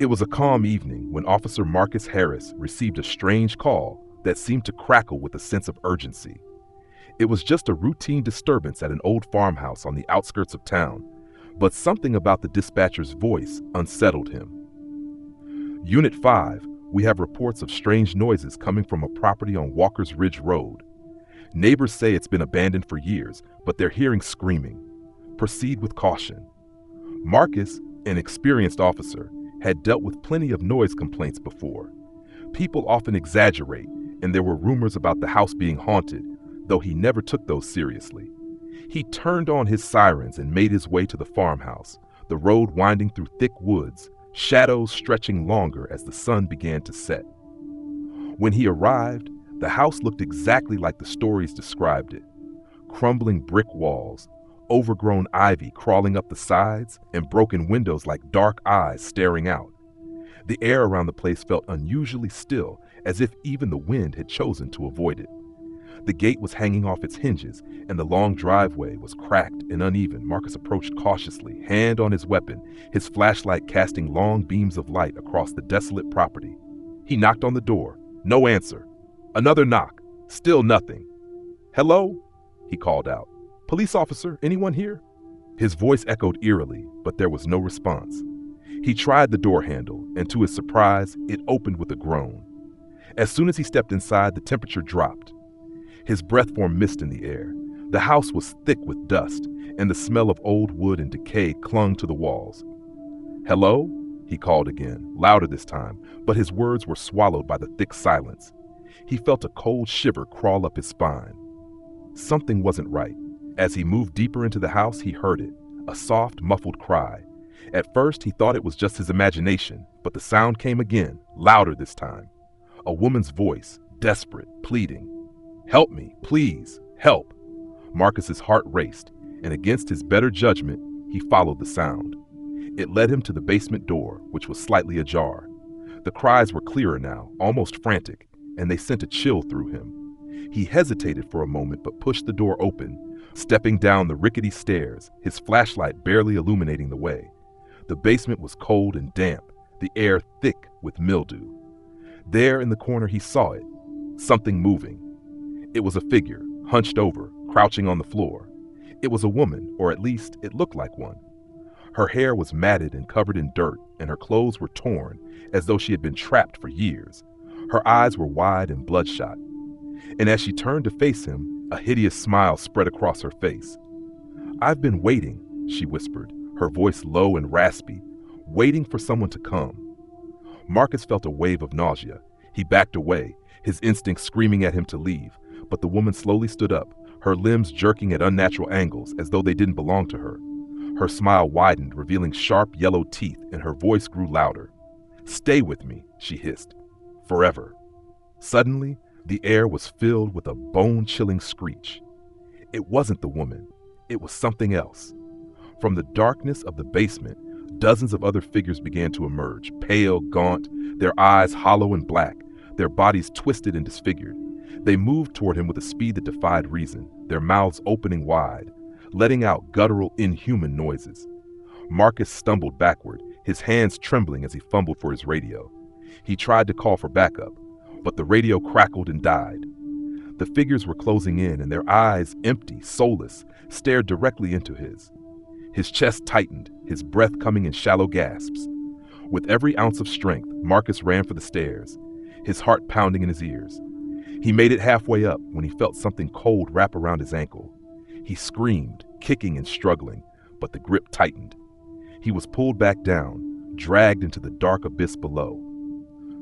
It was a calm evening when Officer Marcus Harris received a strange call that seemed to crackle with a sense of urgency. It was just a routine disturbance at an old farmhouse on the outskirts of town, but something about the dispatcher's voice unsettled him. Unit 5, we have reports of strange noises coming from a property on Walker's Ridge Road. Neighbors say it's been abandoned for years, but they're hearing screaming. Proceed with caution. Marcus, an experienced officer, had dealt with plenty of noise complaints before. People often exaggerate, and there were rumors about the house being haunted, though he never took those seriously. He turned on his sirens and made his way to the farmhouse, the road winding through thick woods, shadows stretching longer as the sun began to set. When he arrived, the house looked exactly like the stories described it. Crumbling brick walls, overgrown ivy crawling up the sides, and broken windows like dark eyes staring out. The air around the place felt unusually still, as if even the wind had chosen to avoid it. The gate was hanging off its hinges, and the long driveway was cracked and uneven. Marcus approached cautiously, hand on his weapon, his flashlight casting long beams of light across the desolate property. He knocked on the door. No answer. Another knock. Still nothing. "Hello?" he called out. "Police officer, anyone here?" His voice echoed eerily, but there was no response. He tried the door handle, and to his surprise, it opened with a groan. As soon as he stepped inside, the temperature dropped. His breath formed mist in the air. The house was thick with dust, and the smell of old wood and decay clung to the walls. "Hello?" he called again, louder this time, but his words were swallowed by the thick silence. He felt a cold shiver crawl up his spine. Something wasn't right. As he moved deeper into the house, he heard it, a soft, muffled cry. At first, he thought it was just his imagination, but the sound came again, louder this time. A woman's voice, desperate, pleading. "Help me, please, help." Marcus's heart raced, and against his better judgment, he followed the sound. It led him to the basement door, which was slightly ajar. The cries were clearer now, almost frantic, and they sent a chill through him. He hesitated for a moment but pushed the door open, stepping down the rickety stairs, his flashlight barely illuminating the way. The basement was cold and damp, the air thick with mildew. There in the corner he saw it, something moving. It was a figure, hunched over, crouching on the floor. It was a woman, or at least it looked like one. Her hair was matted and covered in dirt, and her clothes were torn, as though she had been trapped for years. Her eyes were wide and bloodshot. And as she turned to face him, a hideous smile spread across her face. "I've been waiting," she whispered, her voice low and raspy, "waiting for someone to come." Marcus felt a wave of nausea. He backed away, his instincts screaming at him to leave, but the woman slowly stood up, her limbs jerking at unnatural angles as though they didn't belong to her. Her smile widened, revealing sharp yellow teeth, and her voice grew louder. "Stay with me," she hissed. "Forever." Suddenly, the air was filled with a bone-chilling screech. It wasn't the woman. It was something else. From the darkness of the basement, dozens of other figures began to emerge, pale, gaunt, their eyes hollow and black, their bodies twisted and disfigured. They moved toward him with a speed that defied reason, their mouths opening wide, letting out guttural, inhuman noises. Marcus stumbled backward, his hands trembling as he fumbled for his radio. He tried to call for backup, but the radio crackled and died. The figures were closing in, and their eyes, empty, soulless, stared directly into his. His chest tightened, his breath coming in shallow gasps. With every ounce of strength, Marcus ran for the stairs, his heart pounding in his ears. He made it halfway up when he felt something cold wrap around his ankle. He screamed, kicking and struggling, but the grip tightened. He was pulled back down, dragged into the dark abyss below.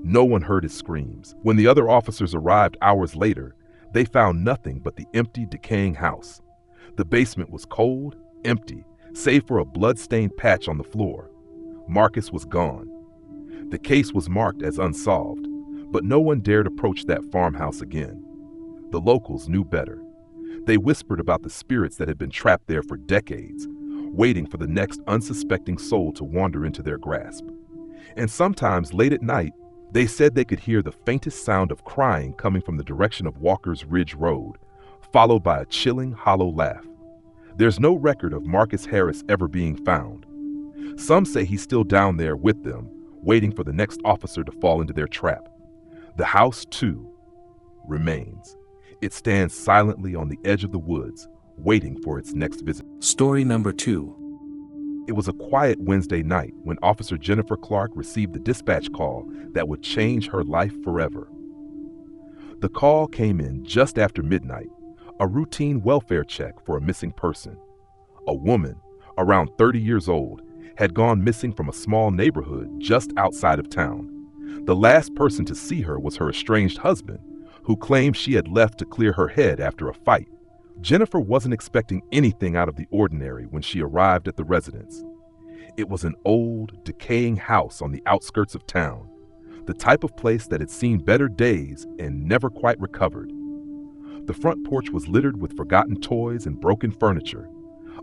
No one heard his screams. When the other officers arrived hours later, they found nothing but the empty, decaying house. The basement was cold, empty, save for a blood-stained patch on the floor. Marcus was gone. The case was marked as unsolved, but no one dared approach that farmhouse again. The locals knew better. They whispered about the spirits that had been trapped there for decades, waiting for the next unsuspecting soul to wander into their grasp. And sometimes, late at night, they said they could hear the faintest sound of crying coming from the direction of Walker's Ridge Road, followed by a chilling, hollow laugh. There's no record of Marcus Harris ever being found. Some say he's still down there with them, waiting for the next officer to fall into their trap. The house, too, remains. It stands silently on the edge of the woods, waiting for its next visit. Story number 2. It was a quiet Wednesday night when Officer Jennifer Clark received the dispatch call that would change her life forever. The call came in just after midnight, a routine welfare check for a missing person. A woman, around 30 years old, had gone missing from a small neighborhood just outside of town. The last person to see her was her estranged husband, who claimed she had left to clear her head after a fight. Jennifer wasn't expecting anything out of the ordinary when she arrived at the residence. It was an old, decaying house on the outskirts of town, the type of place that had seen better days and never quite recovered. The front porch was littered with forgotten toys and broken furniture.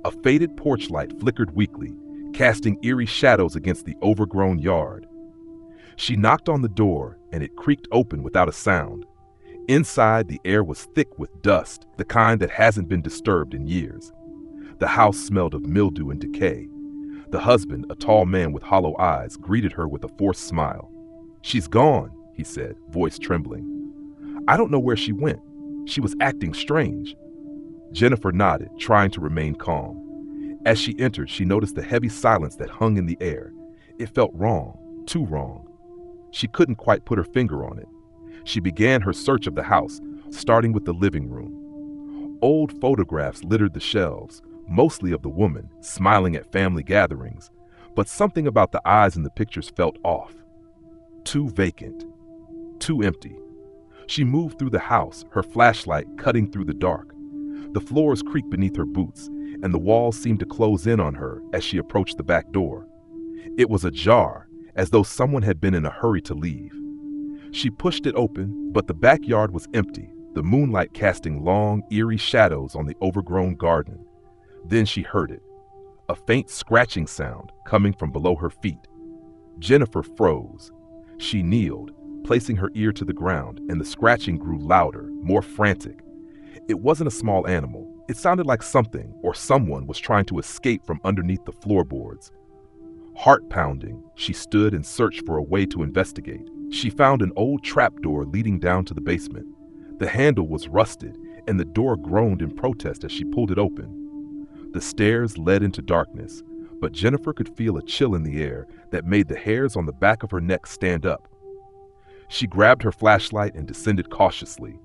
A faded porch light flickered weakly, casting eerie shadows against the overgrown yard. She knocked on the door, and it creaked open without a sound. Inside, the air was thick with dust, the kind that hasn't been disturbed in years. The house smelled of mildew and decay. The husband, a tall man with hollow eyes, greeted her with a forced smile. "She's gone," he said, voice trembling. "I don't know where she went. She was acting strange." Jennifer nodded, trying to remain calm. As she entered, she noticed the heavy silence that hung in the air. It felt wrong, too wrong. She couldn't quite put her finger on it. She began her search of the house, starting with the living room. Old photographs littered the shelves, mostly of the woman, smiling at family gatherings, but something about the eyes in the pictures felt off. Too vacant, too empty. She moved through the house, her flashlight cutting through the dark. The floors creaked beneath her boots, and the walls seemed to close in on her as she approached the back door. It was ajar, as though someone had been in a hurry to leave. She pushed it open, but the backyard was empty, the moonlight casting long, eerie shadows on the overgrown garden. Then she heard it, a faint scratching sound coming from below her feet. Jennifer froze. She kneeled, placing her ear to the ground, and the scratching grew louder, more frantic. It wasn't a small animal. It sounded like something or someone was trying to escape from underneath the floorboards. Heart pounding, she stood and searched for a way to investigate. She found an old trapdoor leading down to the basement. The handle was rusted, and the door groaned in protest as she pulled it open. The stairs led into darkness, but Jennifer could feel a chill in the air that made the hairs on the back of her neck stand up. She grabbed her flashlight and descended cautiously.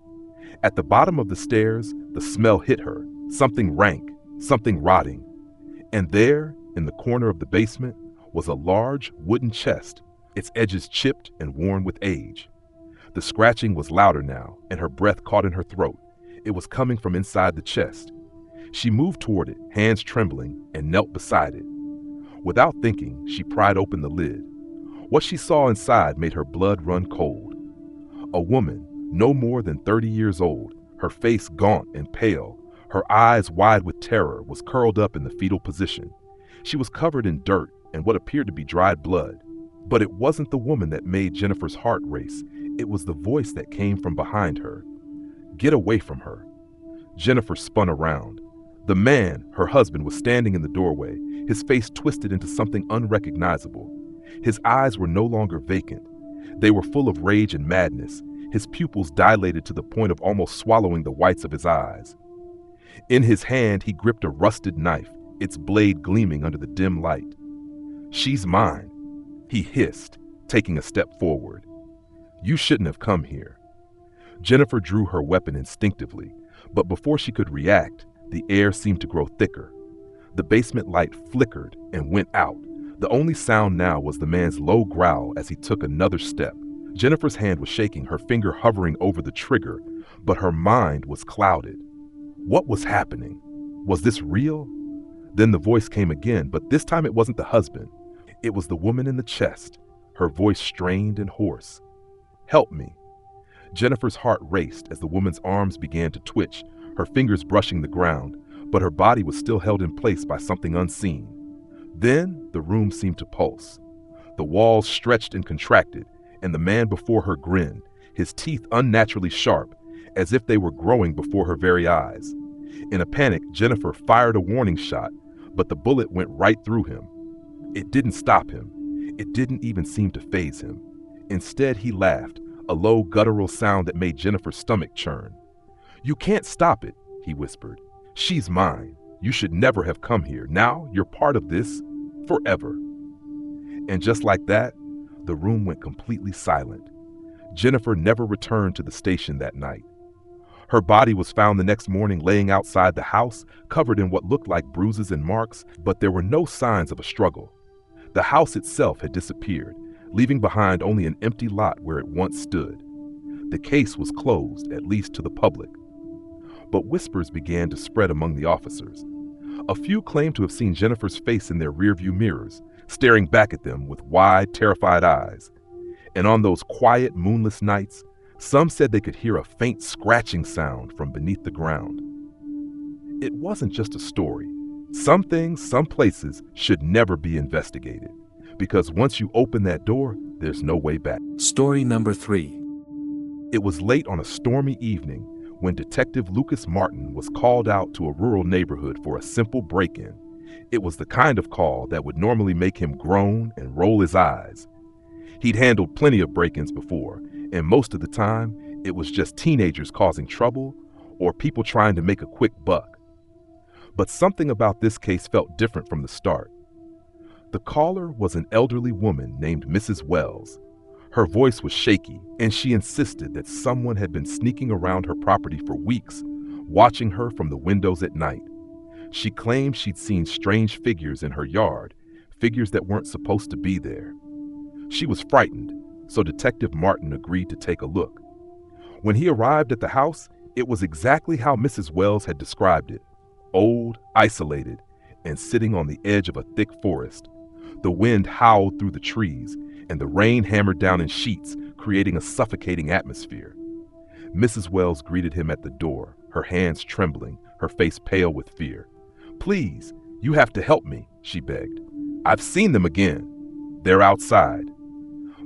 At the bottom of the stairs, the smell hit her, something rank, something rotting. And there, in the corner of the basement, was a large wooden chest, its edges chipped and worn with age. The scratching was louder now, and her breath caught in her throat. It was coming from inside the chest. She moved toward it, hands trembling, and knelt beside it. Without thinking, she pried open the lid. What she saw inside made her blood run cold. A woman, no more than 30 years old, her face gaunt and pale, her eyes wide with terror, was curled up in the fetal position. She was covered in dirt and what appeared to be dried blood. But it wasn't the woman that made Jennifer's heart race. It was the voice that came from behind her. "Get away from her." Jennifer spun around. The man, her husband, was standing in the doorway, his face twisted into something unrecognizable. His eyes were no longer vacant. They were full of rage and madness, his pupils dilated to the point of almost swallowing the whites of his eyes. In his hand, he gripped a rusted knife, its blade gleaming under the dim light. "She's mine," he hissed, taking a step forward. "You shouldn't have come here." Jennifer drew her weapon instinctively, but before she could react, the air seemed to grow thicker. The basement light flickered and went out. The only sound now was the man's low growl as he took another step. Jennifer's hand was shaking, her finger hovering over the trigger, but her mind was clouded. What was happening? Was this real? Then the voice came again, but this time it wasn't the husband. It was the woman in the chest, her voice strained and hoarse. "Help me." Jennifer's heart raced as the woman's arms began to twitch, her fingers brushing the ground, but her body was still held in place by something unseen. Then the room seemed to pulse. The walls stretched and contracted, and the man before her grinned, his teeth unnaturally sharp, as if they were growing before her very eyes. In a panic, Jennifer fired a warning shot, but the bullet went right through him. It didn't stop him. It didn't even seem to faze him. Instead, he laughed, a low guttural sound that made Jennifer's stomach churn. "You can't stop it," he whispered. "She's mine. You should never have come here. Now you're part of this forever." And just like that, the room went completely silent. Jennifer never returned to the station that night. Her body was found the next morning laying outside the house, covered in what looked like bruises and marks, but there were no signs of a struggle. The house itself had disappeared, leaving behind only an empty lot where it once stood. The case was closed, at least to the public. But whispers began to spread among the officers. A few claimed to have seen Jennifer's face in their rearview mirrors, staring back at them with wide, terrified eyes. And on those quiet, moonless nights, some said they could hear a faint scratching sound from beneath the ground. It wasn't just a story. Some things, some places should never be investigated, because once you open that door, there's no way back. Story number 3. It was late on a stormy evening when Detective Lucas Martin was called out to a rural neighborhood for a simple break-in. It was the kind of call that would normally make him groan and roll his eyes. He'd handled plenty of break-ins before, and most of the time, it was just teenagers causing trouble or people trying to make a quick buck. But something about this case felt different from the start. The caller was an elderly woman named Mrs. Wells. Her voice was shaky, and she insisted that someone had been sneaking around her property for weeks, watching her from the windows at night. She claimed she'd seen strange figures in her yard, figures that weren't supposed to be there. She was frightened, so Detective Martin agreed to take a look. When he arrived at the house, it was exactly how Mrs. Wells had described it: old, isolated, and sitting on the edge of a thick forest. The wind howled through the trees, and the rain hammered down in sheets, creating a suffocating atmosphere. Mrs. Wells greeted him at the door, her hands trembling, her face pale with fear. "Please, you have to help me," she begged. "I've seen them again. They're outside."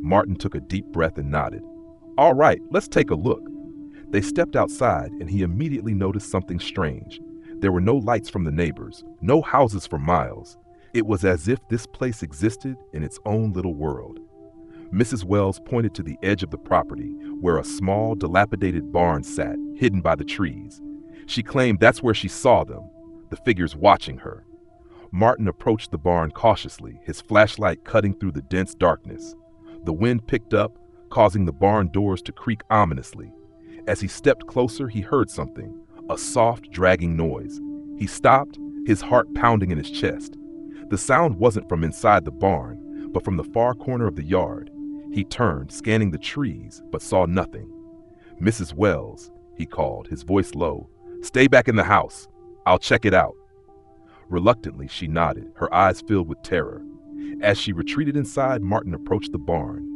Martin took a deep breath and nodded. "All right, let's take a look." They stepped outside, and he immediately noticed something strange. There were no lights from the neighbors, no houses for miles. It was as if this place existed in its own little world. Mrs. Wells pointed to the edge of the property, where a small, dilapidated barn sat, hidden by the trees. She claimed that's where she saw them, the figures watching her. Martin approached the barn cautiously, his flashlight cutting through the dense darkness. The wind picked up, causing the barn doors to creak ominously. As he stepped closer, he heard something, a soft, dragging noise. He stopped, his heart pounding in his chest. The sound wasn't from inside the barn, but from the far corner of the yard. He turned, scanning the trees, but saw nothing. "Mrs. Wells," he called, his voice low. "Stay back in the house. I'll check it out." Reluctantly, she nodded, her eyes filled with terror. As she retreated inside, Martin approached the barn.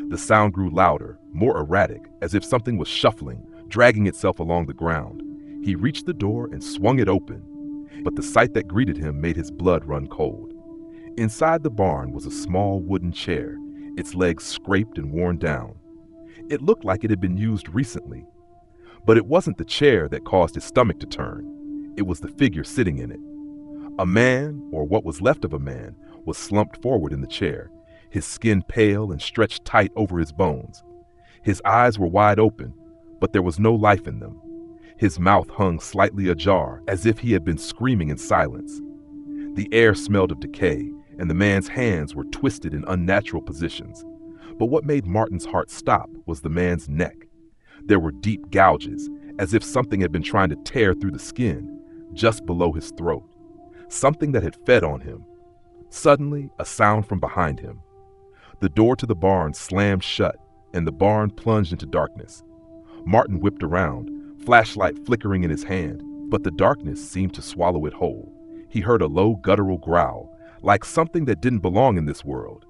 The sound grew louder, more erratic, as if something was shuffling, dragging itself along the ground. He reached the door and swung it open, but the sight that greeted him made his blood run cold. Inside the barn was a small wooden chair, its legs scraped and worn down. It looked like it had been used recently, but it wasn't the chair that caused his stomach to turn. It was the figure sitting in it. A man, or what was left of a man, was slumped forward in the chair, his skin pale and stretched tight over his bones. His eyes were wide open, but there was no life in them. His mouth hung slightly ajar, as if he had been screaming in silence. The air smelled of decay, and the man's hands were twisted in unnatural positions. But what made Martin's heart stop was the man's neck. There were deep gouges, as if something had been trying to tear through the skin, just below his throat. Something that had fed on him. Suddenly, a sound from behind him. The door to the barn slammed shut, and the barn plunged into darkness. Martin whipped around, flashlight flickering in his hand, but the darkness seemed to swallow it whole. He heard a low guttural growl, like something that didn't belong in this world.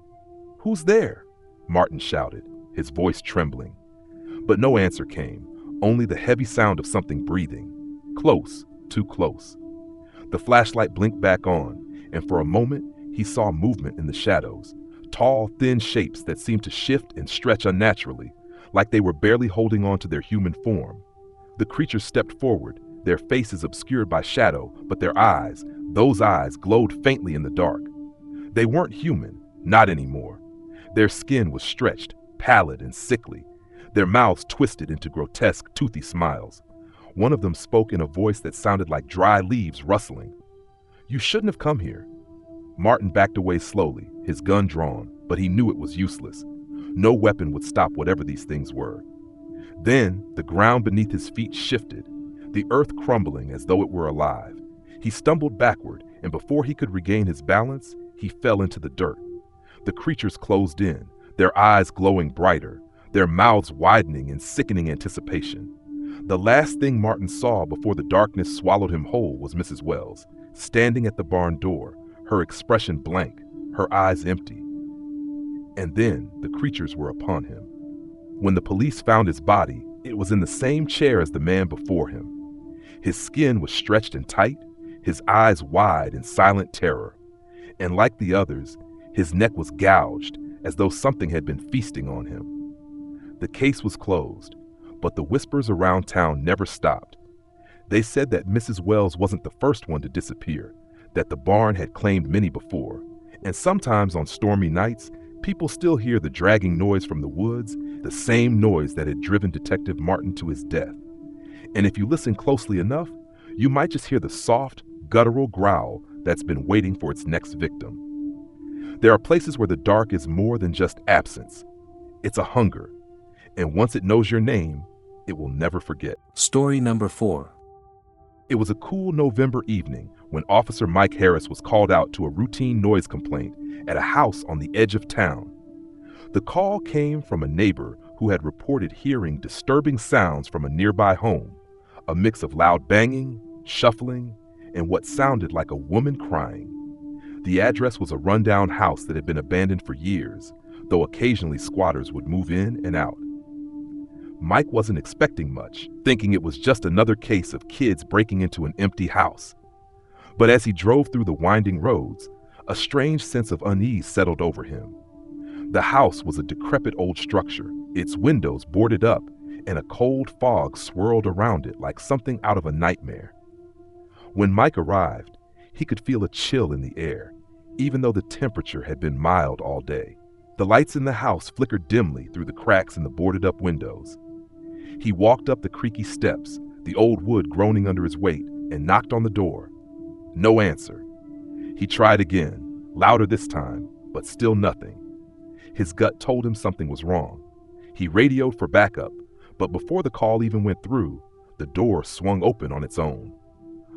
"Who's there?" Martin shouted, his voice trembling. But no answer came, only the heavy sound of something breathing. Close, too close. The flashlight blinked back on, and for a moment he saw movement in the shadows, tall, thin shapes that seemed to shift and stretch unnaturally, like they were barely holding on to their human form. The creatures stepped forward, their faces obscured by shadow, but their eyes, those eyes glowed faintly in the dark. They weren't human, not anymore. Their skin was stretched, pallid and sickly, their mouths twisted into grotesque, toothy smiles. One of them spoke in a voice that sounded like dry leaves rustling. "You shouldn't have come here." Martin backed away slowly, his gun drawn, but he knew it was useless. No weapon would stop whatever these things were. Then, the ground beneath his feet shifted, the earth crumbling as though it were alive. He stumbled backward, and before he could regain his balance, he fell into the dirt. The creatures closed in, their eyes glowing brighter, their mouths widening in sickening anticipation. The last thing Martin saw before the darkness swallowed him whole was Mrs. Wells, standing at the barn door, her expression blank, her eyes empty. And then the creatures were upon him. When the police found his body, it was in the same chair as the man before him. His skin was stretched and tight, his eyes wide in silent terror. And like the others, his neck was gouged as though something had been feasting on him. The case was closed, but the whispers around town never stopped. They said that Mrs. Wells wasn't the first one to disappear, that the barn had claimed many before, and sometimes on stormy nights, people still hear the dragging noise from the woods, the same noise that had driven Detective Martin to his death. And if you listen closely enough, you might just hear the soft, guttural growl that's been waiting for its next victim. There are places where the dark is more than just absence. It's a hunger, and once it knows your name, it will never forget. Story number 4. It was a cool November evening when Officer Mike Harris was called out to a routine noise complaint at a house on the edge of town. The call came from a neighbor who had reported hearing disturbing sounds from a nearby home, a mix of loud banging, shuffling, and what sounded like a woman crying. The address was a rundown house that had been abandoned for years, though occasionally squatters would move in and out. Mike wasn't expecting much, thinking it was just another case of kids breaking into an empty house. But as he drove through the winding roads, a strange sense of unease settled over him. The house was a decrepit old structure, its windows boarded up, and a cold fog swirled around it like something out of a nightmare. When Mike arrived, he could feel a chill in the air, even though the temperature had been mild all day. The lights in the house flickered dimly through the cracks in the boarded-up windows. He walked up the creaky steps, the old wood groaning under his weight, and knocked on the door. No answer. He tried again, louder this time, but still nothing. His gut told him something was wrong. He radioed for backup, but before the call even went through, the door swung open on its own.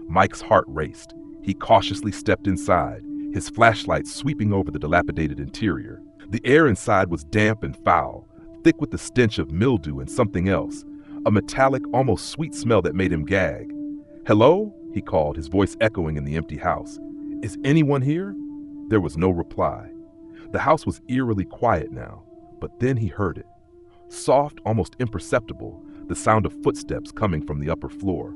Mike's heart raced. He cautiously stepped inside, his flashlight sweeping over the dilapidated interior. The air inside was damp and foul, thick with the stench of mildew and something else, a metallic, almost sweet smell that made him gag. "Hello?" he called, his voice echoing in the empty house. "Is anyone here?" There was no reply. The house was eerily quiet now, but then he heard it. Soft, almost imperceptible, the sound of footsteps coming from the upper floor.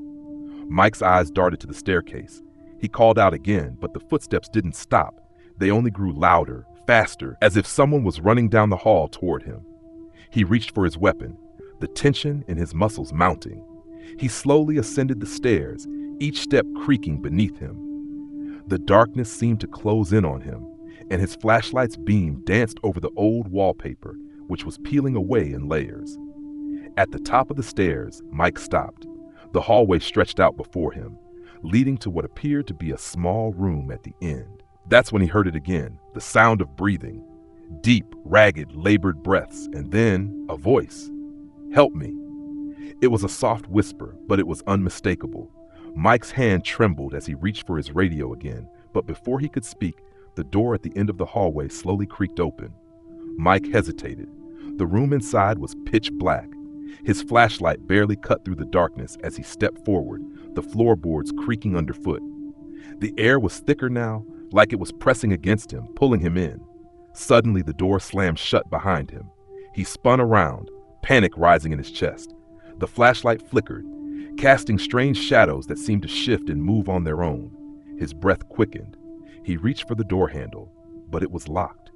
Mike's eyes darted to the staircase. He called out again, but the footsteps didn't stop. They only grew louder, faster, as if someone was running down the hall toward him. He reached for his weapon, the tension in his muscles mounting. He slowly ascended the stairs, each step creaking beneath him. The darkness seemed to close in on him, and his flashlight's beam danced over the old wallpaper, which was peeling away in layers. At the top of the stairs, Mike stopped. The hallway stretched out before him, leading to what appeared to be a small room at the end. That's when he heard it again, the sound of breathing. Deep, ragged, labored breaths, and then a voice. "Help me." It was a soft whisper, but it was unmistakable. Mike's hand trembled as he reached for his radio again, but before he could speak, the door at the end of the hallway slowly creaked open. Mike hesitated. The room inside was pitch black. His flashlight barely cut through the darkness as he stepped forward, the floorboards creaking underfoot. The air was thicker now, like it was pressing against him, pulling him in. Suddenly, the door slammed shut behind him. He spun around, panic rising in his chest. The flashlight flickered, casting strange shadows that seemed to shift and move on their own. His breath quickened. He reached for the door handle, but it was locked.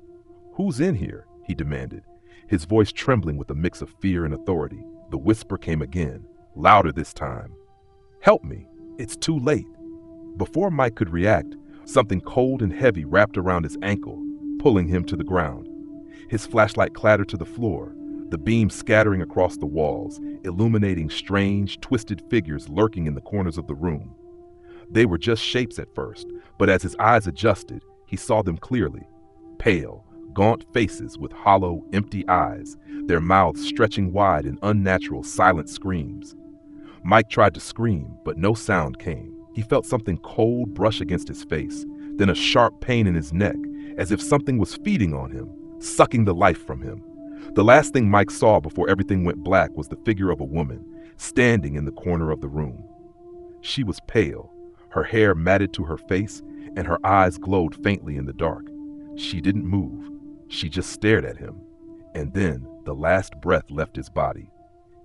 "Who's in here?" he demanded, his voice trembling with a mix of fear and authority. The whisper came again, louder this time. "Help me. It's too late." Before Mike could react, something cold and heavy wrapped around his ankle, pulling him to the ground. His flashlight clattered to the floor, the beam scattering across the walls, illuminating strange, twisted figures lurking in the corners of the room. They were just shapes at first, but as his eyes adjusted, he saw them clearly. Pale, gaunt faces with hollow, empty eyes, their mouths stretching wide in unnatural, silent screams. Mike tried to scream, but no sound came. He felt something cold brush against his face, then a sharp pain in his neck, as if something was feeding on him, sucking the life from him. The last thing Mike saw before everything went black was the figure of a woman, standing in the corner of the room. She was pale, her hair matted to her face, and her eyes glowed faintly in the dark. She didn't move. She just stared at him. And then the last breath left his body.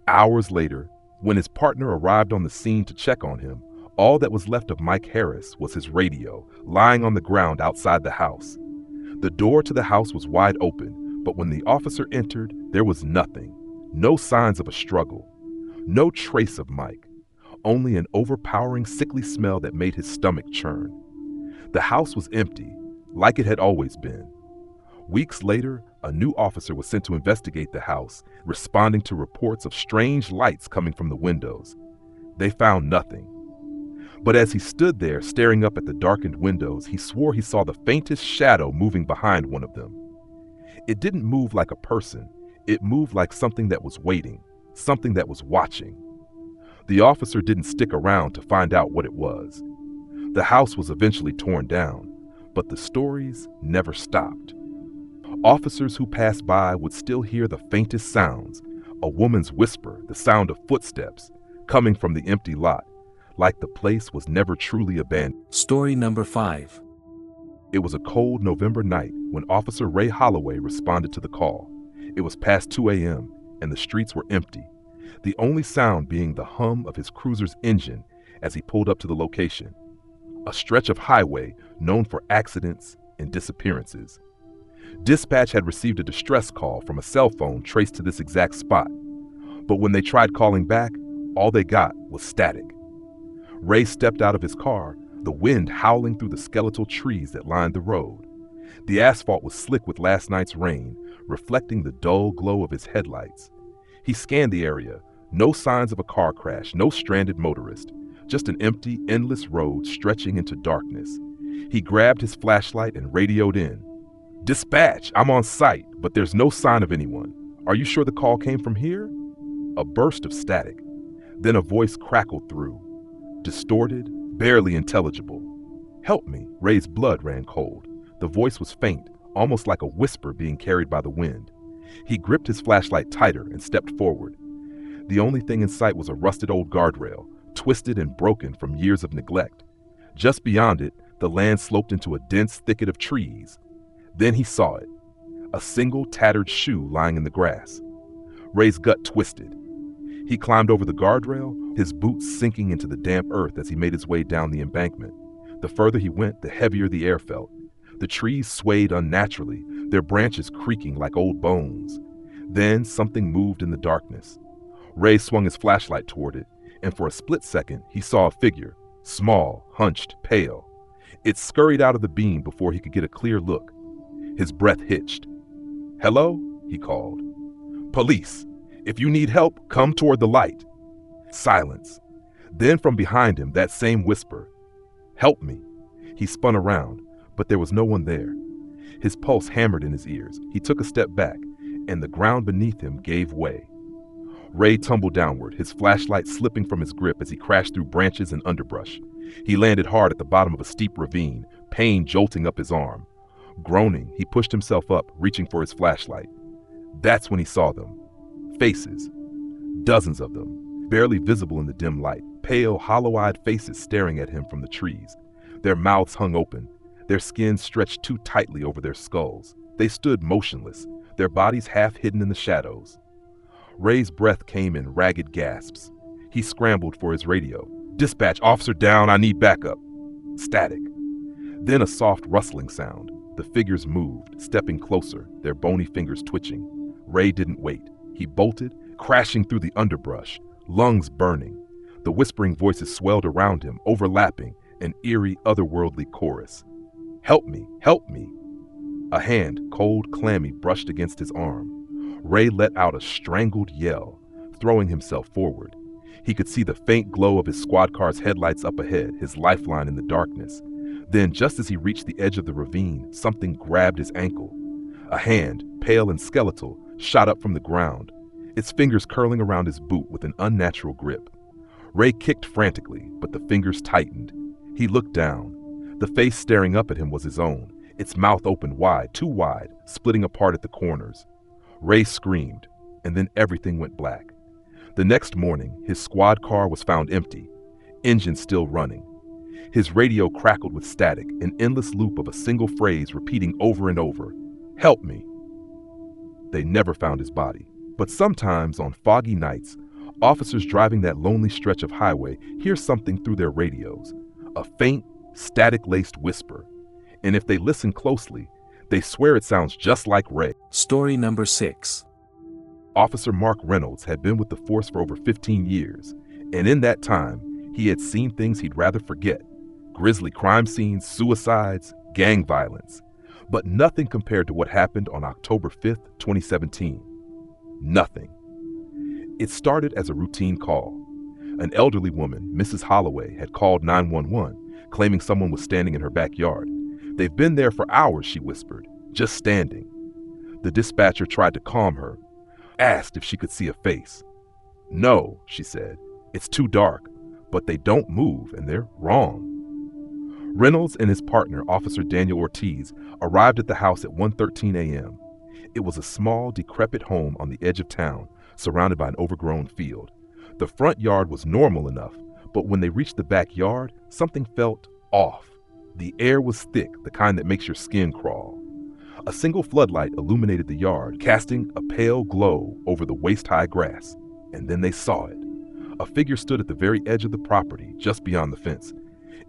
Hours later, when his partner arrived on the scene to check on him, all that was left of Mike Harris was his radio, lying on the ground outside the house. The door to the house was wide open, but when the officer entered, there was nothing. No signs of a struggle. No trace of Mike. Only an overpowering, sickly smell that made his stomach churn. The house was empty, like it had always been. Weeks later, a new officer was sent to investigate the house, responding to reports of strange lights coming from the windows. They found nothing. But as he stood there staring up at the darkened windows, he swore he saw the faintest shadow moving behind one of them. It didn't move like a person. It moved like something that was waiting, something that was watching. The officer didn't stick around to find out what it was. The house was eventually torn down, but the stories never stopped. Officers who passed by would still hear the faintest sounds, a woman's whisper, the sound of footsteps, coming from the empty lot, like the place was never truly abandoned. Story number 5. It was a cold November night when Officer Ray Holloway responded to the call. It was past 2 a.m., and the streets were empty, the only sound being the hum of his cruiser's engine as he pulled up to the location, a stretch of highway known for accidents and disappearances. Dispatch had received a distress call from a cell phone traced to this exact spot, but when they tried calling back, all they got was static. Ray stepped out of his car, the wind howling through the skeletal trees that lined the road. The asphalt was slick with last night's rain, reflecting the dull glow of his headlights. He scanned the area, no signs of a car crash, no stranded motorist, just an empty, endless road stretching into darkness. He grabbed his flashlight and radioed in. "Dispatch, I'm on site, but there's no sign of anyone. Are you sure the call came from here?" A burst of static. Then a voice crackled through, distorted, barely intelligible. "Help me." Ray's blood ran cold. The voice was faint, almost like a whisper being carried by the wind. He gripped his flashlight tighter and stepped forward. The only thing in sight was a rusted old guardrail, twisted and broken from years of neglect. Just beyond it, the land sloped into a dense thicket of trees. Then he saw it, a single tattered shoe lying in the grass. Ray's gut twisted. He climbed over the guardrail, his boots sinking into the damp earth as he made his way down the embankment. The further he went, the heavier the air felt. The trees swayed unnaturally, their branches creaking like old bones. Then something moved in the darkness. Ray swung his flashlight toward it, and for a split second, he saw a figure, small, hunched, pale. It scurried out of the beam before he could get a clear look. His breath hitched. "Hello?" he called. "Police. If you need help, come toward the light." Silence. Then from behind him, that same whisper. "Help me." He spun around, but there was no one there. His pulse hammered in his ears. He took a step back, and the ground beneath him gave way. Ray tumbled downward, his flashlight slipping from his grip as he crashed through branches and underbrush. He landed hard at the bottom of a steep ravine, pain jolting up his arm. Groaning, he pushed himself up, reaching for his flashlight. That's when he saw them. Faces. Dozens of them, barely visible in the dim light, pale, hollow-eyed faces staring at him from the trees. Their mouths hung open, their skin stretched too tightly over their skulls. They stood motionless, their bodies half hidden in the shadows. Ray's breath came in ragged gasps. He scrambled for his radio. "Dispatch, officer down, I need backup." Static. Then a soft rustling sound. The figures moved, stepping closer, their bony fingers twitching. Ray didn't wait. He bolted, crashing through the underbrush, lungs burning. The whispering voices swelled around him, overlapping, an eerie, otherworldly chorus. "Help me, help me." A hand, cold, clammy, brushed against his arm. Ray let out a strangled yell, throwing himself forward. He could see the faint glow of his squad car's headlights up ahead, his lifeline in the darkness. Then, just as he reached the edge of the ravine, something grabbed his ankle. A hand, pale and skeletal, shot up from the ground, its fingers curling around his boot with an unnatural grip. Ray kicked frantically, but the fingers tightened. He looked down. The face staring up at him was his own, its mouth opened wide, too wide, splitting apart at the corners. Ray screamed, and then everything went black. The next morning, his squad car was found empty, engine still running. His radio crackled with static, an endless loop of a single phrase repeating over and over, "Help me." They never found his body. But sometimes, on foggy nights, officers driving that lonely stretch of highway hear something through their radios, a faint, static-laced whisper. And if they listen closely, they swear it sounds just like Ray. Story number 6. Officer Mark Reynolds had been with the force for over 15 years, and in that time, he had seen things he'd rather forget. Grisly crime scenes, suicides, gang violence. But nothing compared to what happened on October 5th, 2017. Nothing. It started as a routine call. An elderly woman, Mrs. Holloway, had called 911, claiming someone was standing in her backyard. "They've been there for hours," she whispered, "just standing." The dispatcher tried to calm her, asked if she could see a face. "No," she said, "it's too dark, but they don't move and they're wrong." Reynolds and his partner, Officer Daniel Ortiz, arrived at the house at 1:13 a.m. It was a small, decrepit home on the edge of town, surrounded by an overgrown field. The front yard was normal enough, but when they reached the backyard, something felt off. The air was thick, the kind that makes your skin crawl. A single floodlight illuminated the yard, casting a pale glow over the waist-high grass. And then they saw it. A figure stood at the very edge of the property, just beyond the fence.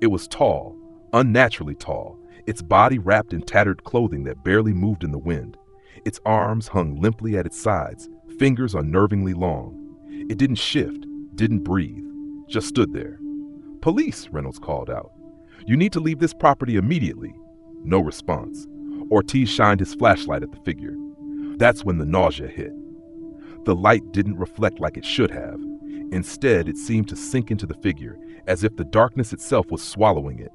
It was tall, unnaturally tall, its body wrapped in tattered clothing that barely moved in the wind. Its arms hung limply at its sides, fingers unnervingly long. It didn't shift, didn't breathe, just stood there. "Police," Reynolds called out. "You need to leave this property immediately." No response. Ortiz shined his flashlight at the figure. That's when the nausea hit. The light didn't reflect like it should have. Instead, it seemed to sink into the figure, as if the darkness itself was swallowing it.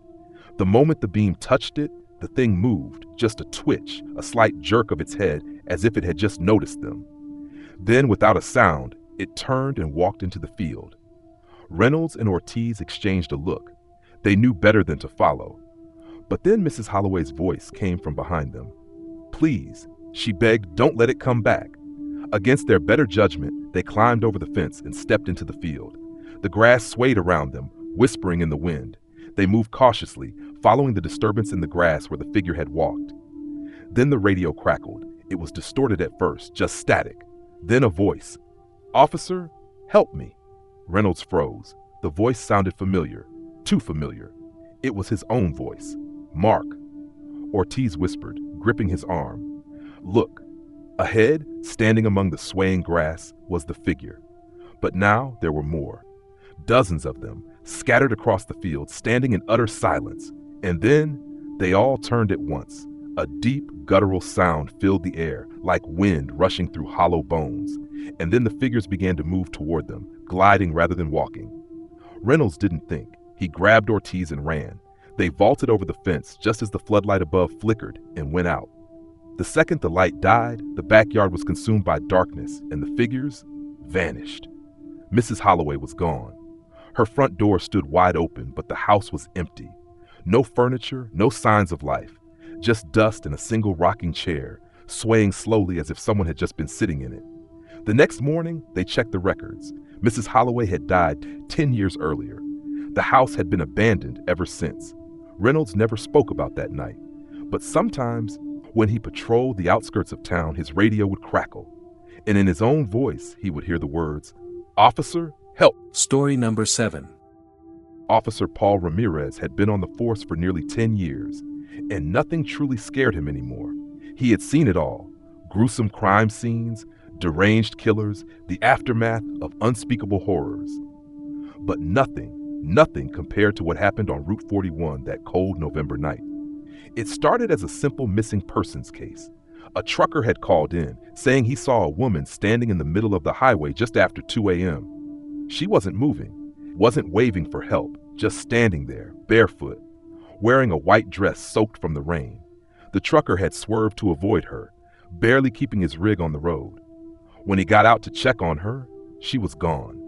The moment the beam touched it, the thing moved, just a twitch, a slight jerk of its head, as if it had just noticed them. Then, without a sound, it turned and walked into the field. Reynolds and Ortiz exchanged a look. They knew better than to follow. But then Mrs. Holloway's voice came from behind them. "Please," she begged, "don't let it come back." Against their better judgment, they climbed over the fence and stepped into the field. The grass swayed around them, whispering in the wind. They moved cautiously, following the disturbance in the grass where the figure had walked. Then the radio crackled. It was distorted at first, just static. Then a voice. "Officer, help me." Reynolds froze. The voice sounded familiar, too familiar. It was his own voice. "Mark." Ortiz whispered, gripping his arm. "Look." Ahead, standing among the swaying grass, was the figure. But now there were more. Dozens of them, scattered across the field, standing in utter silence. And then they all turned at once. A deep, guttural sound filled the air, like wind rushing through hollow bones. And then the figures began to move toward them, gliding rather than walking. Reynolds didn't think. He grabbed Ortiz and ran. They vaulted over the fence just as the floodlight above flickered and went out. The second the light died, the backyard was consumed by darkness, and the figures vanished. Mrs. Holloway was gone. Her front door stood wide open, but the house was empty. No furniture, no signs of life, just dust and a single rocking chair, swaying slowly as if someone had just been sitting in it. The next morning, they checked the records. Mrs. Holloway had died 10 years earlier. The house had been abandoned ever since. Reynolds never spoke about that night, but sometimes, when he patrolled the outskirts of town, his radio would crackle, and in his own voice, he would hear the words, "Officer, help." Story number 7. Officer Paul Ramirez had been on the force for nearly 10 years, and nothing truly scared him anymore. He had seen it all: gruesome crime scenes, deranged killers, the aftermath of unspeakable horrors. But nothing compared to what happened on Route 41 that cold November night. It started as a simple missing persons case. A trucker had called in, saying he saw a woman standing in the middle of the highway just after 2 a.m. She wasn't moving, wasn't waving for help, just standing there, barefoot, wearing a white dress soaked from the rain. The trucker had swerved to avoid her, barely keeping his rig on the road. When he got out to check on her, she was gone.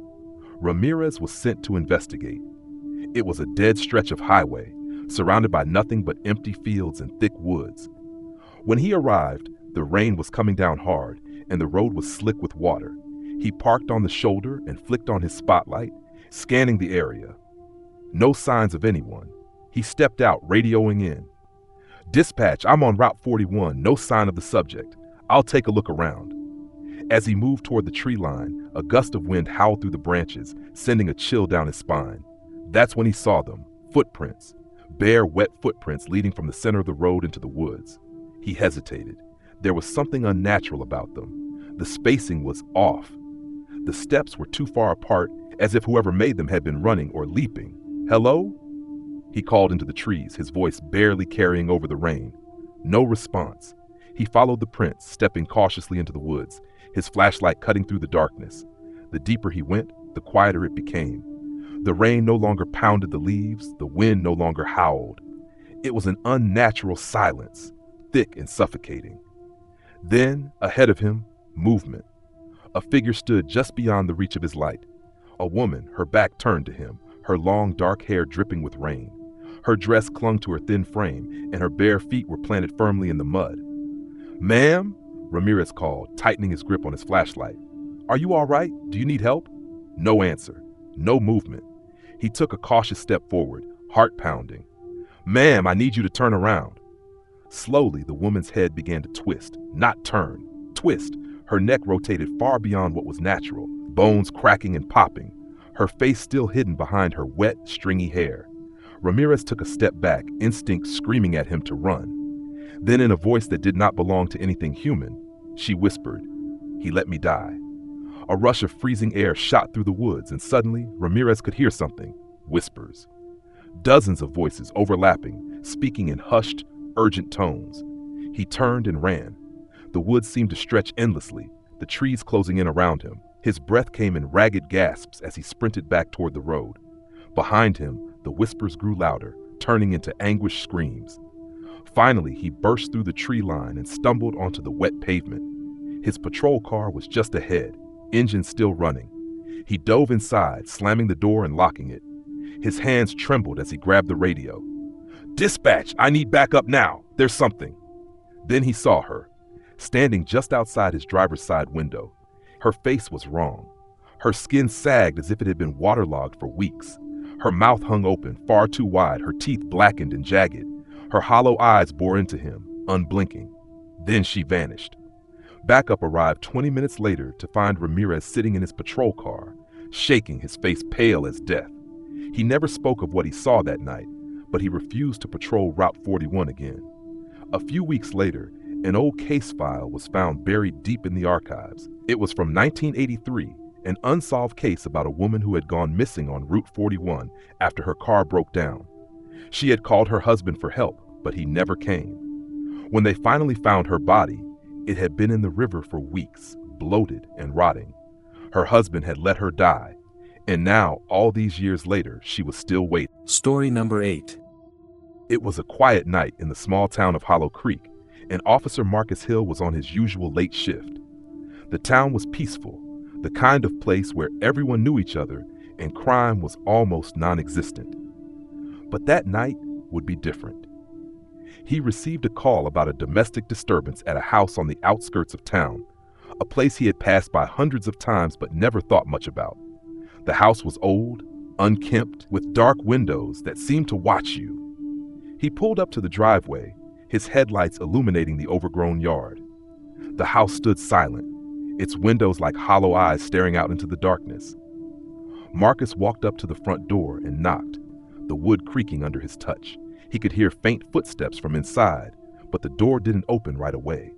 Ramirez was sent to investigate. It was a dead stretch of highway, surrounded by nothing but empty fields and thick woods. When he arrived, the rain was coming down hard, and the road was slick with water. He parked on the shoulder and flicked on his spotlight, scanning the area. No signs of anyone. He stepped out, radioing in. "Dispatch, I'm on Route 41, no sign of the subject. I'll take a look around." As he moved toward the tree line, a gust of wind howled through the branches, sending a chill down his spine. That's when he saw them, footprints, bare, wet footprints leading from the center of the road into the woods. He hesitated. There was something unnatural about them. The spacing was off. The steps were too far apart, as if whoever made them had been running or leaping. "Hello?" He called into the trees, his voice barely carrying over the rain. No response. He followed the prints, stepping cautiously into the woods, his flashlight cutting through the darkness. The deeper he went, the quieter it became. The rain no longer pounded the leaves, the wind no longer howled. It was an unnatural silence, thick and suffocating. Then, ahead of him, movement. A figure stood just beyond the reach of his light. A woman, her back turned to him, her long dark hair dripping with rain. Her dress clung to her thin frame, and her bare feet were planted firmly in the mud. "Ma'am?" Ramirez called, tightening his grip on his flashlight. "Are you all right? Do you need help?" No answer. No movement. He took a cautious step forward, heart pounding. "Ma'am, I need you to turn around." Slowly, the woman's head began to twist, not turn, twist. Her neck rotated far beyond what was natural, bones cracking and popping, her face still hidden behind her wet, stringy hair. Ramirez took a step back, instinct screaming at him to run. Then, in a voice that did not belong to anything human, she whispered, "He let me die." A rush of freezing air shot through the woods, and suddenly, Ramirez could hear something. Whispers. Dozens of voices overlapping, speaking in hushed, urgent tones. He turned and ran. The woods seemed to stretch endlessly, the trees closing in around him. His breath came in ragged gasps as he sprinted back toward the road. Behind him, the whispers grew louder, turning into anguished screams. Finally, he burst through the tree line and stumbled onto the wet pavement. His patrol car was just ahead, engine still running. He dove inside, slamming the door and locking it. His hands trembled as he grabbed the radio. "Dispatch, I need backup now. There's something." Then he saw her, standing just outside his driver's side window. Her face was wrong. Her skin sagged as if it had been waterlogged for weeks. Her mouth hung open, far too wide, her teeth blackened and jagged. Her hollow eyes bore into him, unblinking. Then she vanished. Backup arrived 20 minutes later to find Ramirez sitting in his patrol car, shaking, his face pale as death. He never spoke of what he saw that night, but he refused to patrol Route 41 again. A few weeks later, an old case file was found buried deep in the archives. It was from 1983, an unsolved case about a woman who had gone missing on Route 41 after her car broke down. She had called her husband for help, but he never came. When they finally found her body, it had been in the river for weeks, bloated and rotting. Her husband had let her die, and now, all these years later, she was still waiting. Story number 8. It was a quiet night in the small town of Hollow Creek, and Officer Marcus Hill was on his usual late shift. The town was peaceful, the kind of place where everyone knew each other and crime was almost non-existent. But that night would be different. He received a call about a domestic disturbance at a house on the outskirts of town, a place he had passed by hundreds of times but never thought much about. The house was old, unkempt, with dark windows that seemed to watch you. He pulled up to the driveway, his headlights illuminating the overgrown yard. The house stood silent, its windows like hollow eyes staring out into the darkness. Marcus walked up to the front door and knocked, the wood creaking under his touch. He could hear faint footsteps from inside, but the door didn't open right away.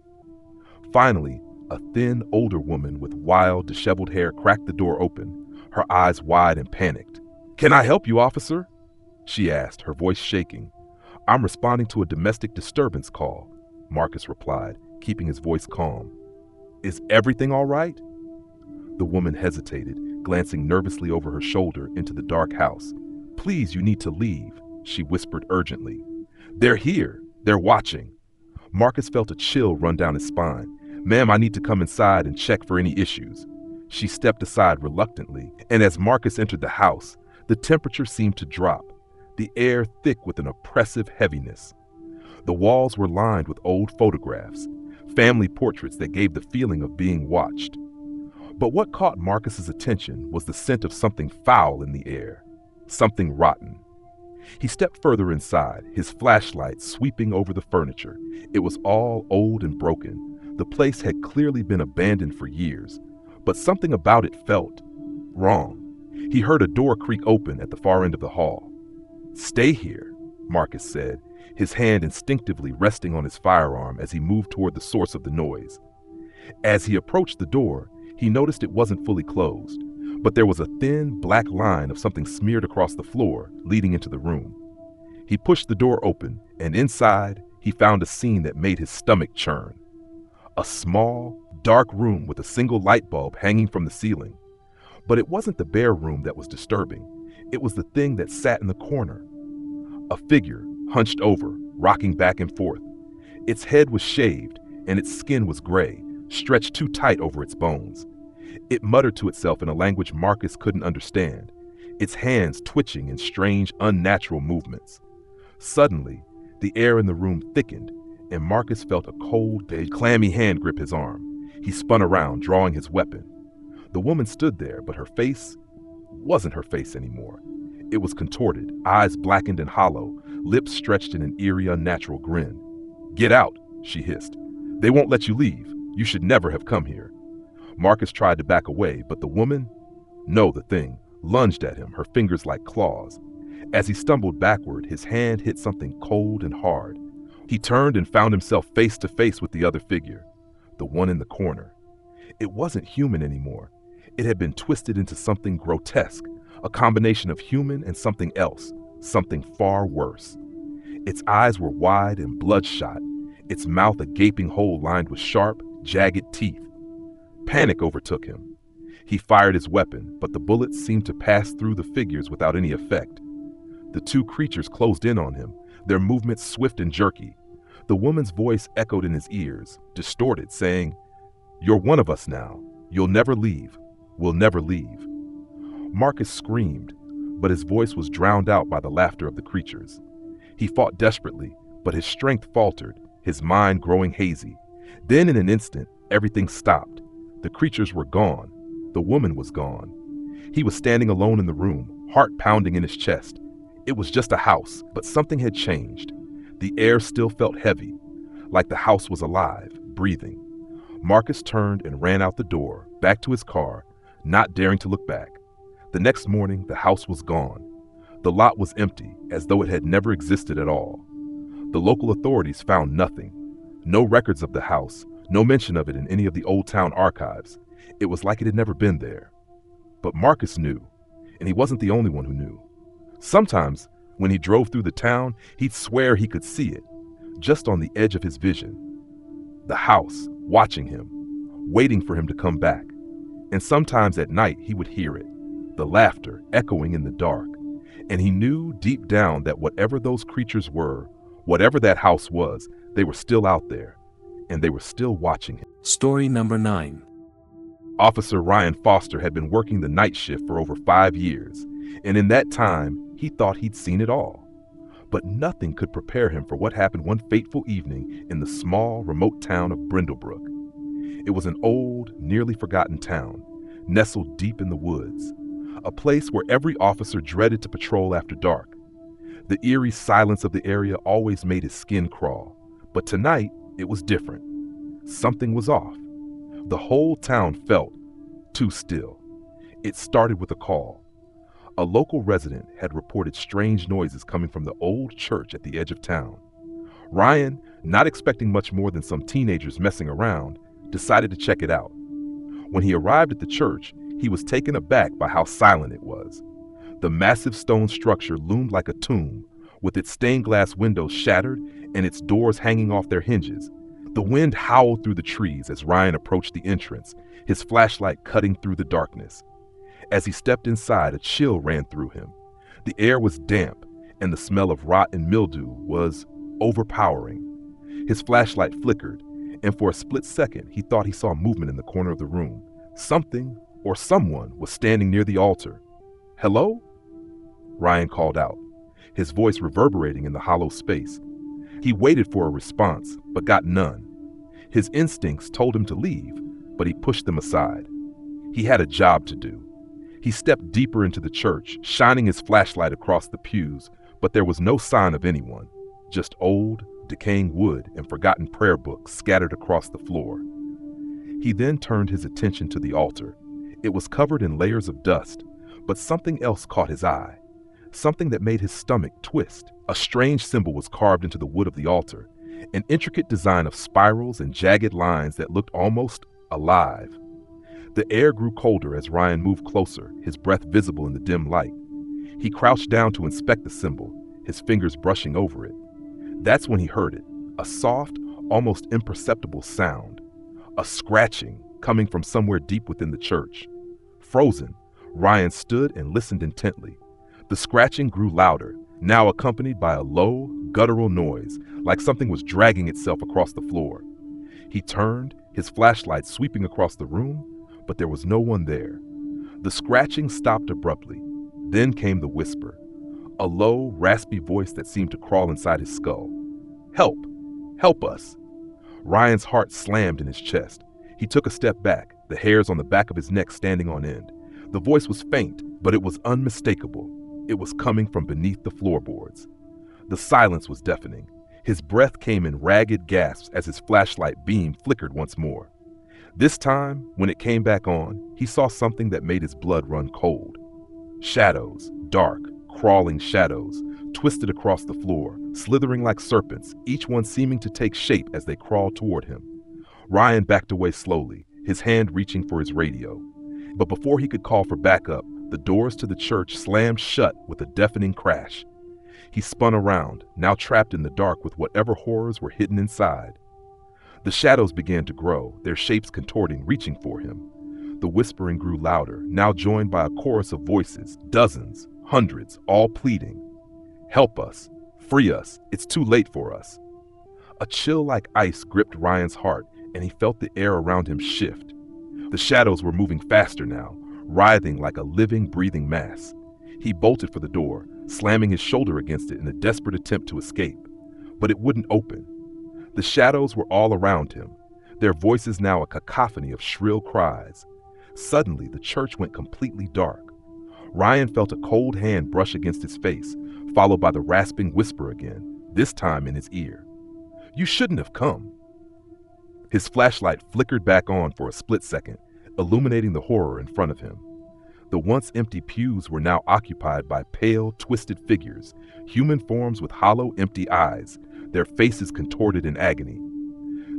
Finally, a thin, older woman with wild, disheveled hair cracked the door open, her eyes wide and panicked. "Can I help you, officer?" she asked, her voice shaking. I'm responding to a domestic disturbance call, Marcus replied, keeping his voice calm. Is everything all right? The woman hesitated, glancing nervously over her shoulder into the dark house. Please, you need to leave, she whispered urgently. They're here. They're watching. Marcus felt a chill run down his spine. Ma'am, I need to come inside and check for any issues. She stepped aside reluctantly, and as Marcus entered the house, the temperature seemed to drop, the air thick with an oppressive heaviness. The walls were lined with old photographs, family portraits that gave the feeling of being watched. But what caught Marcus's attention was the scent of something foul in the air, something rotten. He stepped further inside, his flashlight sweeping over the furniture. It was all old and broken. The place had clearly been abandoned for years, but something about it felt wrong. He heard a door creak open at the far end of the hall. Stay here, Marcus said, his hand instinctively resting on his firearm as he moved toward the source of the noise. As he approached the door, he noticed it wasn't fully closed, but there was a thin, black line of something smeared across the floor, leading into the room. He pushed the door open, and inside, he found a scene that made his stomach churn. A small, dark room with a single light bulb hanging from the ceiling. But it wasn't the bare room that was disturbing. It was the thing that sat in the corner. A figure, hunched over, rocking back and forth. Its head was shaved, and its skin was gray, stretched too tight over its bones. It muttered to itself in a language Marcus couldn't understand, its hands twitching in strange, unnatural movements. Suddenly, the air in the room thickened, and Marcus felt a cold, clammy hand grip his arm. He spun around, drawing his weapon. The woman stood there, but her face wasn't her face anymore. It was contorted, eyes blackened and hollow, lips stretched in an eerie, unnatural grin. Get out, she hissed. They won't let you leave. You should never have come here. Marcus tried to back away, but the woman, no, the thing, lunged at him, her fingers like claws. As he stumbled backward, his hand hit something cold and hard. He turned and found himself face to face with the other figure, the one in the corner. It wasn't human anymore. It had been twisted into something grotesque, a combination of human and something else, something far worse. Its eyes were wide and bloodshot, its mouth a gaping hole lined with sharp, jagged teeth. Panic overtook him. He fired his weapon, but the bullets seemed to pass through the figures without any effect. The two creatures closed in on him, their movements swift and jerky. The woman's voice echoed in his ears, distorted, saying, "You're one of us now. You'll never leave. We'll never leave." Marcus screamed, but his voice was drowned out by the laughter of the creatures. He fought desperately, but his strength faltered, his mind growing hazy. Then in an instant, everything stopped. The creatures were gone. The woman was gone. He was standing alone in the room, heart pounding in his chest. It was just a house, but something had changed. The air still felt heavy, like the house was alive, breathing. Marcus turned and ran out the door, back to his car, not daring to look back. The next morning, the house was gone. The lot was empty, as though it had never existed at all. The local authorities found nothing. No records of the house, no mention of it in any of the Old Town archives. It was like it had never been there. But Marcus knew, and he wasn't the only one who knew. Sometimes, when he drove through the town, he'd swear he could see it, just on the edge of his vision. The house, watching him, waiting for him to come back. And sometimes at night he would hear it, the laughter echoing in the dark. And he knew deep down that whatever those creatures were, whatever that house was, they were still out there, and they were still watching him. Story number 9. Officer Ryan Foster had been working the night shift for over 5 years, and in that time, he thought he'd seen it all. But nothing could prepare him for what happened one fateful evening in the small, remote town of Brindlebrook. It was an old, nearly forgotten town, nestled deep in the woods, a place where every officer dreaded to patrol after dark. The eerie silence of the area always made his skin crawl, but tonight it was different. Something was off. The whole town felt too still. It started with a call. A local resident had reported strange noises coming from the old church at the edge of town. Ryan, not expecting much more than some teenagers messing around, decided to check it out. When he arrived at the church, he was taken aback by how silent it was. The massive stone structure loomed like a tomb, with its stained glass windows shattered and its doors hanging off their hinges. The wind howled through the trees as Ryan approached the entrance, his flashlight cutting through the darkness. As he stepped inside, a chill ran through him. The air was damp, and the smell of rot and mildew was overpowering. His flashlight flickered, and for a split second, he thought he saw movement in the corner of the room. Something or someone was standing near the altar. "Hello?" Ryan called out, his voice reverberating in the hollow space. He waited for a response, but got none. His instincts told him to leave, but he pushed them aside. He had a job to do. He stepped deeper into the church, shining his flashlight across the pews, but there was no sign of anyone, just old, decaying wood and forgotten prayer books scattered across the floor. He then turned his attention to the altar. It was covered in layers of dust, but something else caught his eye, something that made his stomach twist. A strange symbol was carved into the wood of the altar, an intricate design of spirals and jagged lines that looked almost alive. The air grew colder as Ryan moved closer, his breath visible in the dim light. He crouched down to inspect the symbol, his fingers brushing over it. That's when he heard it, a soft, almost imperceptible sound, a scratching coming from somewhere deep within the church. Frozen, Ryan stood and listened intently. The scratching grew louder, now accompanied by a low, guttural noise, like something was dragging itself across the floor. He turned, his flashlight sweeping across the room, but there was no one there. The scratching stopped abruptly. Then came the whisper, a low, raspy voice that seemed to crawl inside his skull. "Help! Help us!" Ryan's heart slammed in his chest. He took a step back, the hairs on the back of his neck standing on end. The voice was faint, but it was unmistakable. It was coming from beneath the floorboards. The silence was deafening. His breath came in ragged gasps as his flashlight beam flickered once more. This time, when it came back on, he saw something that made his blood run cold. Shadows, dark, crawling shadows, twisted across the floor, slithering like serpents, each one seeming to take shape as they crawled toward him. Ryan backed away slowly, his hand reaching for his radio. But before he could call for backup, the doors to the church slammed shut with a deafening crash. He spun around, now trapped in the dark with whatever horrors were hidden inside. The shadows began to grow, their shapes contorting, reaching for him. The whispering grew louder, now joined by a chorus of voices, dozens, hundreds, all pleading. "Help us! Free us! It's too late for us!" A chill like ice gripped Ryan's heart, and he felt the air around him shift. The shadows were moving faster now, writhing like a living, breathing mass. He bolted for the door, slamming his shoulder against it in a desperate attempt to escape. But it wouldn't open. The shadows were all around him, their voices now a cacophony of shrill cries. Suddenly, the church went completely dark. Ryan felt a cold hand brush against his face, followed by the rasping whisper again, this time in his ear. "You shouldn't have come." His flashlight flickered back on for a split second, illuminating the horror in front of him. The once empty pews were now occupied by pale, twisted figures, human forms with hollow, empty eyes, their faces contorted in agony.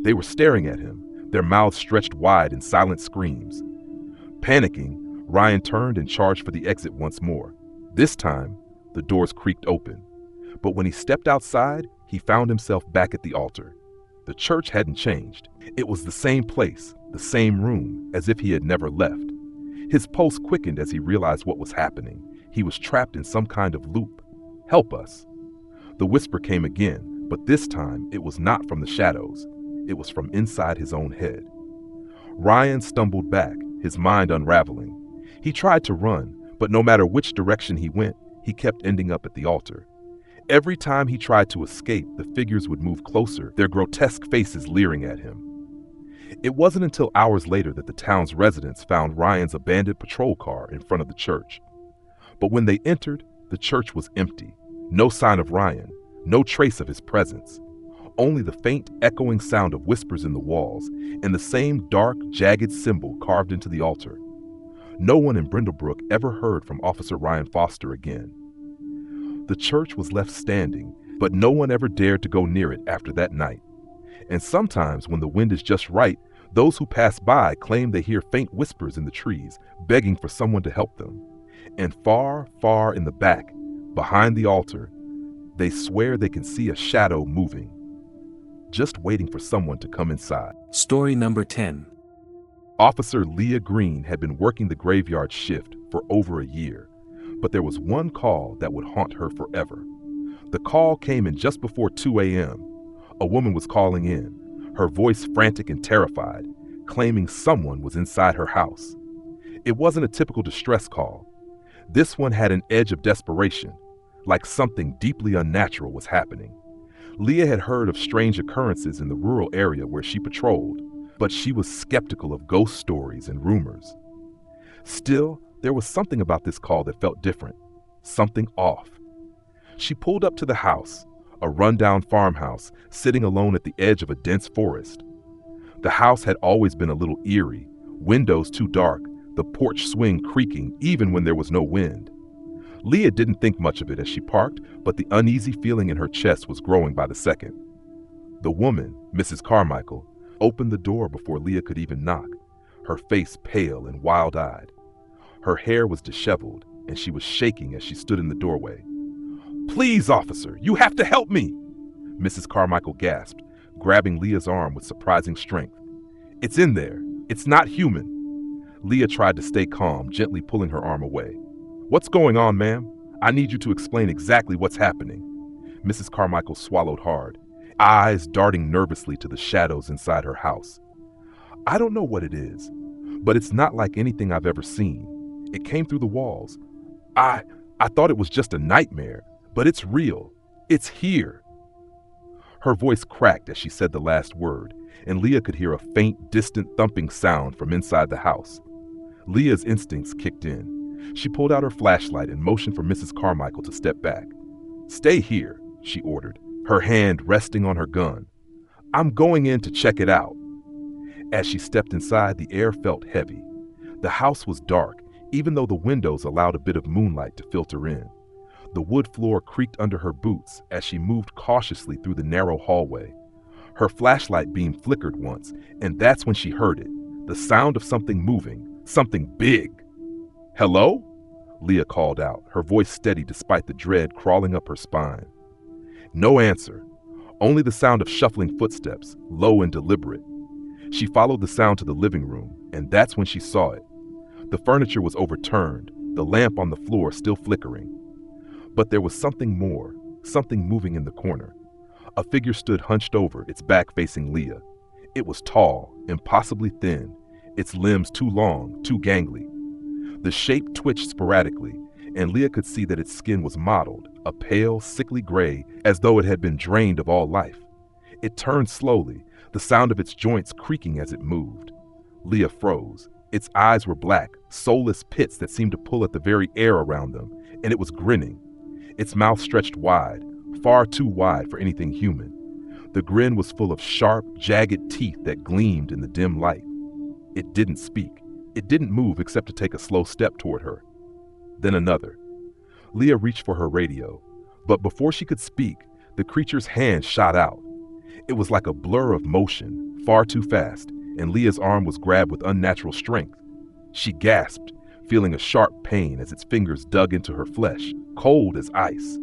They were staring at him, their mouths stretched wide in silent screams. Panicking, Ryan turned and charged for the exit once more. This time, the doors creaked open. But when he stepped outside, he found himself back at the altar. The church hadn't changed. It was the same place, the same room, as if he had never left. His pulse quickened as he realized what was happening. He was trapped in some kind of loop. "Help us!" The whisper came again, but this time it was not from the shadows. It was from inside his own head. Ryan stumbled back, his mind unraveling. He tried to run, but no matter which direction he went, he kept ending up at the altar. Every time he tried to escape, the figures would move closer, their grotesque faces leering at him. It wasn't until hours later that the town's residents found Ryan's abandoned patrol car in front of the church. But when they entered, the church was empty. No sign of Ryan, no trace of his presence. Only the faint, echoing sound of whispers in the walls and the same dark, jagged symbol carved into the altar. No one in Brindlebrook ever heard from Officer Ryan Foster again. The church was left standing, but no one ever dared to go near it after that night. And sometimes, when the wind is just right, those who pass by claim they hear faint whispers in the trees, begging for someone to help them. And far, far in the back, behind the altar, They swear they can see a shadow moving, just waiting for someone to come inside. Story number 10. Officer Leah Green had been working the graveyard shift for over a year, but there was one call that would haunt her forever. The call came in just before 2 a.m. A woman was calling in, her voice frantic and terrified, claiming someone was inside her house. It wasn't a typical distress call. This one had an edge of desperation, like something deeply unnatural was happening. Leah had heard of strange occurrences in the rural area where she patrolled, but she was skeptical of ghost stories and rumors. Still, there was something about this call that felt different, something off. She pulled up to the house, a rundown farmhouse sitting alone at the edge of a dense forest. The house had always been a little eerie, windows too dark, the porch swing creaking even when there was no wind. Leah didn't think much of it as she parked, but the uneasy feeling in her chest was growing by the second. The woman, Mrs. Carmichael, opened the door before Leah could even knock, her face pale and wild-eyed. Her hair was disheveled, and she was shaking as she stood in the doorway. "Please, officer, you have to help me!" Mrs. Carmichael gasped, grabbing Leah's arm with surprising strength. "It's in there. It's not human." Leah tried to stay calm, gently pulling her arm away. "What's going on, ma'am? I need you to explain exactly what's happening." Mrs. Carmichael swallowed hard, eyes darting nervously to the shadows inside her house. "I don't know what it is, but it's not like anything I've ever seen. It came through the walls. I thought it was just a nightmare, but it's real. It's here." Her voice cracked as she said the last word, and Leah could hear a faint, distant thumping sound from inside the house. Leah's instincts kicked in. She pulled out her flashlight and motioned for Mrs. Carmichael to step back. "Stay here," she ordered, her hand resting on her gun. "I'm going in to check it out." As she stepped inside, the air felt heavy. The house was dark, even though the windows allowed a bit of moonlight to filter in. The wood floor creaked under her boots as she moved cautiously through the narrow hallway. Her flashlight beam flickered once, and that's when she heard it, the sound of something moving, something big. "Hello?" Leah called out, her voice steady despite the dread crawling up her spine. No answer, only the sound of shuffling footsteps, low and deliberate. She followed the sound to the living room, and that's when she saw it. The furniture was overturned, the lamp on the floor still flickering. But there was something more, something moving in the corner. A figure stood hunched over, its back facing Leah. It was tall, impossibly thin, its limbs too long, too gangly. The shape twitched sporadically, and Leah could see that its skin was mottled, a pale, sickly gray, as though it had been drained of all life. It turned slowly, the sound of its joints creaking as it moved. Leah froze. Its eyes were black, soulless pits that seemed to pull at the very air around them, and it was grinning. Its mouth stretched wide, far too wide for anything human. The grin was full of sharp, jagged teeth that gleamed in the dim light. It didn't speak. It didn't move except to take a slow step toward her. Then another. Leah reached for her radio, but before she could speak, the creature's hand shot out. It was like a blur of motion, far too fast, and Leah's arm was grabbed with unnatural strength. She gasped, feeling a sharp pain as its fingers dug into her flesh, cold as ice.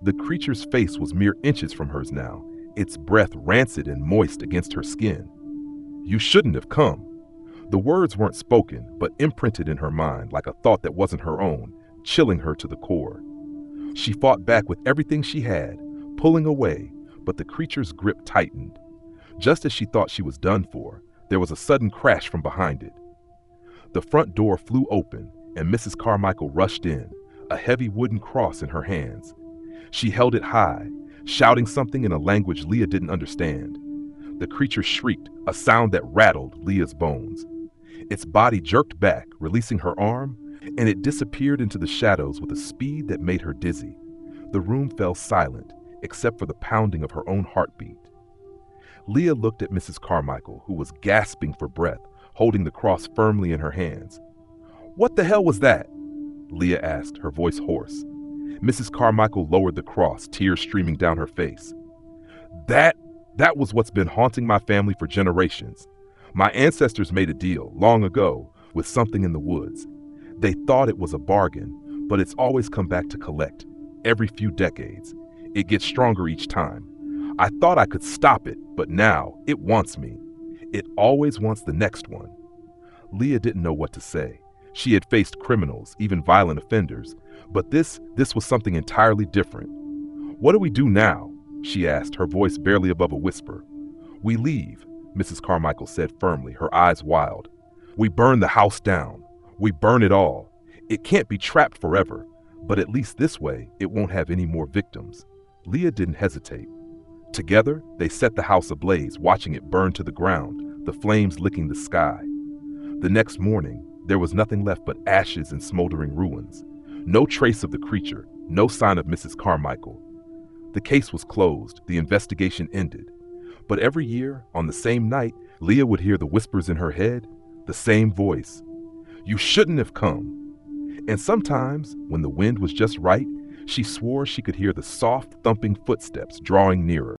The creature's face was mere inches from hers now, its breath rancid and moist against her skin. "You shouldn't have come." The words weren't spoken, but imprinted in her mind like a thought that wasn't her own, chilling her to the core. She fought back with everything she had, pulling away, but the creature's grip tightened. Just as she thought she was done for, there was a sudden crash from behind it. The front door flew open, and Mrs. Carmichael rushed in, a heavy wooden cross in her hands. She held it high, shouting something in a language Leah didn't understand. The creature shrieked, a sound that rattled Leah's bones. Its body jerked back, releasing her arm, and it disappeared into the shadows with a speed that made her dizzy. The room fell silent, except for the pounding of her own heartbeat. Leah looked at Mrs. Carmichael, who was gasping for breath, holding the cross firmly in her hands. "What the hell was that?" Leah asked, her voice hoarse. Mrs. Carmichael lowered the cross, tears streaming down her face. That was what's been haunting my family for generations. My ancestors made a deal, long ago, with something in the woods. They thought it was a bargain, but it's always come back to collect, every few decades. It gets stronger each time. I thought I could stop it, but now it wants me. It always wants the next one." Leah didn't know what to say. She had faced criminals, even violent offenders, but this was something entirely different. "What do we do now?" she asked, her voice barely above a whisper. "We leave," Mrs. Carmichael said firmly, her eyes wild. "We burn the house down. We burn it all. It can't be trapped forever, but at least this way it won't have any more victims." Leah didn't hesitate. Together, they set the house ablaze, watching it burn to the ground, the flames licking the sky. The next morning, there was nothing left but ashes and smoldering ruins. No trace of the creature, no sign of Mrs. Carmichael. The case was closed, the investigation ended. But every year, on the same night, Leah would hear the whispers in her head, the same voice. "You shouldn't have come." And sometimes, when the wind was just right, she swore she could hear the soft, thumping footsteps drawing nearer.